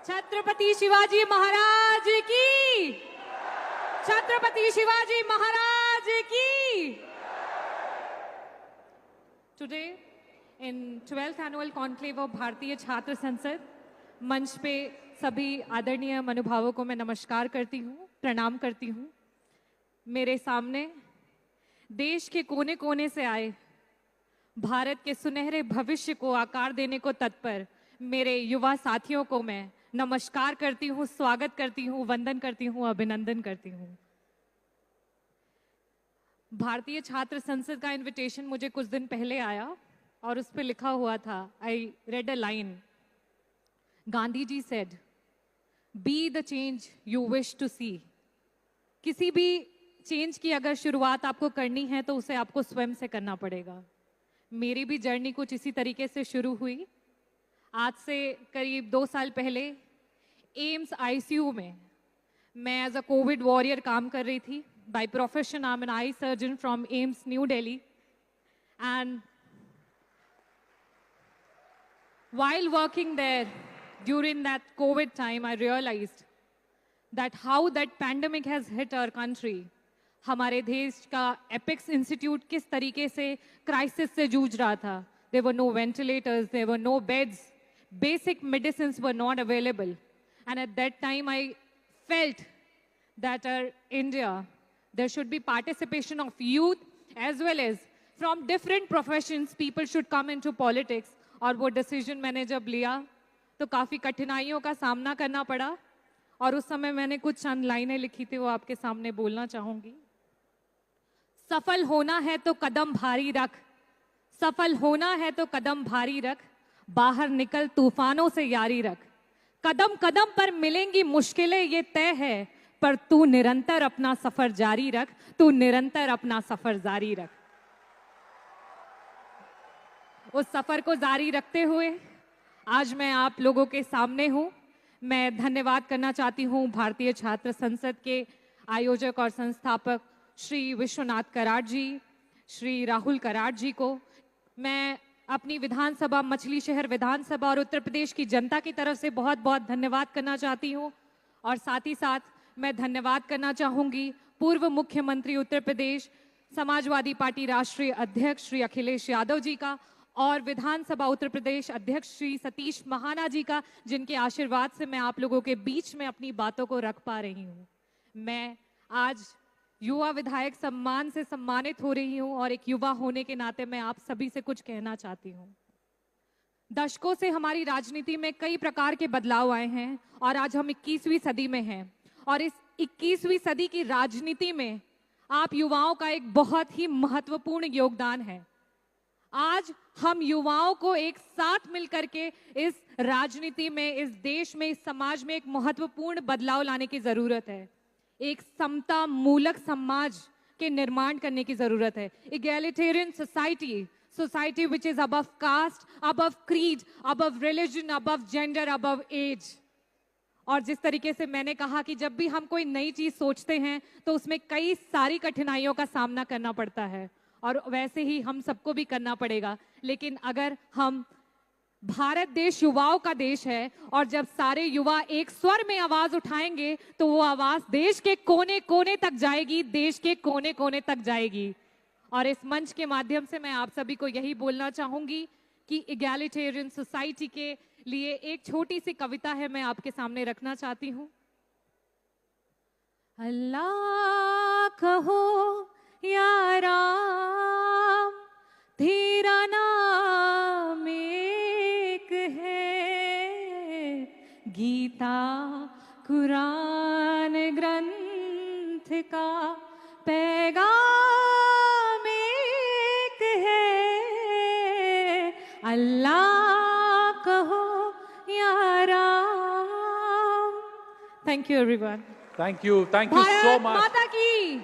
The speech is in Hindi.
छत्रपति शिवाजी महाराज की, छत्रपति शिवाजी महाराज की। Today in 12th annual conclave of भारतीय छात्र संसद, मंच पे सभी आदरणीय महानुभावों को मैं नमस्कार करती हूँ, प्रणाम करती हूँ। मेरे सामने देश के कोने कोने से आए भारत के सुनहरे भविष्य को आकार देने को तत्पर मेरे युवा साथियों को मैं नमस्कार करती हूँ, स्वागत करती हूँ, वंदन करती हूँ, अभिनंदन करती हूँ। भारतीय छात्र संसद का इनविटेशन मुझे कुछ दिन पहले आया और उस पर लिखा हुआ था, I read a line, Gandhi ji said, be the change you wish to see. किसी भी चेंज की अगर शुरुआत आपको करनी है तो उसे आपको स्वयं से करना पड़ेगा। मेरी भी जर्नी कुछ इसी तरीके से शुरू हुई। आज से करीब 2 साल पहले एम्स आईसीयू में मैं एज अ कोविड वॉरियर काम कर रही थी। By profession I am an eye surgeon from AIIMS New Delhi, and while working there during that COVID time, I realized that how that pandemic has hit our country. हमारे देश का एपिक्स इंस्टीट्यूट किस तरीके से क्राइसिस से जूझ रहा था। There were no ventilators, there were no beds, basic medicines were not available. And at that time, I felt that India, there should be participation of youth as well as from different professions, people should come into politics. और वो डिसीजन मैंने जब लिया तो काफ़ी कठिनाइयों का सामना करना पड़ा और उस समय मैंने कुछ चंद लाइनें लिखी थी, वो आपके सामने बोलना चाहूँगी। सफल होना है तो कदम भारी रख, सफल होना है तो कदम भारी रख, बाहर निकल तूफानों से यारी रख, कदम कदम पर मिलेंगी मुश्किलें ये तय है, पर तू निरंतर अपना सफर जारी रख, तू निरंतर अपना सफर जारी रख। उस सफर को जारी रखते हुए आज मैं आप लोगों के सामने हूँ। मैं धन्यवाद करना चाहती हूँ भारतीय छात्र संसद के आयोजक और संस्थापक श्री विश्वनाथ कराड़ जी, श्री राहुल कराड़ जी को। मैं अपनी विधानसभा, मछली शहर विधानसभा और उत्तर प्रदेश की जनता की तरफ से बहुत बहुत धन्यवाद करना चाहती हूँ। और साथ ही साथ मैं धन्यवाद करना चाहूँगी पूर्व मुख्यमंत्री उत्तर प्रदेश, समाजवादी पार्टी राष्ट्रीय अध्यक्ष श्री अखिलेश यादव जी का और विधानसभा उत्तर प्रदेश अध्यक्ष श्री सतीश महाना जी का, जिनके आशीर्वाद से मैं आप लोगों के बीच में अपनी बातों को रख पा रही हूँ। मैं आज युवा विधायक सम्मान से सम्मानित हो रही हूँ और एक युवा होने के नाते मैं आप सभी से कुछ कहना चाहती हूँ। दशकों से हमारी राजनीति में कई प्रकार के बदलाव आए हैं और आज हम 21वीं सदी में हैं और इस 21वीं सदी की राजनीति में आप युवाओं का एक बहुत ही महत्वपूर्ण योगदान है। आज हम युवाओं को एक साथ मिलकर के इस राजनीति में, इस देश में, इस समाज में एक महत्वपूर्ण बदलाव लाने की जरूरत है। एक समता मूलक समाज के निर्माण करने की जरूरत है। Egalitarian society, society which is above caste, above creed, above religion, above gender, above age. और जिस तरीके से मैंने कहा कि जब भी हम कोई नई चीज सोचते हैं तो उसमें कई सारी कठिनाइयों का सामना करना पड़ता है और वैसे ही हम सबको भी करना पड़ेगा। लेकिन अगर हम, भारत देश युवाओं का देश है और जब सारे युवा एक स्वर में आवाज उठाएंगे तो वो आवाज देश के कोने कोने तक जाएगी, देश के कोने कोने तक जाएगी। और इस मंच के माध्यम से मैं आप सभी को यही बोलना चाहूंगी कि इगैलिटेरियन सोसाइटी के लिए एक छोटी सी कविता है, मैं आपके सामने रखना चाहती हूँ। अल्लाह कहो या राम, तेरा नाम एक है, गीता कुरान ग्रंथ का पैगाम एक है, अल्लाह कहो या Ram. Thank you everyone. Thank you so much. Bharat माता की।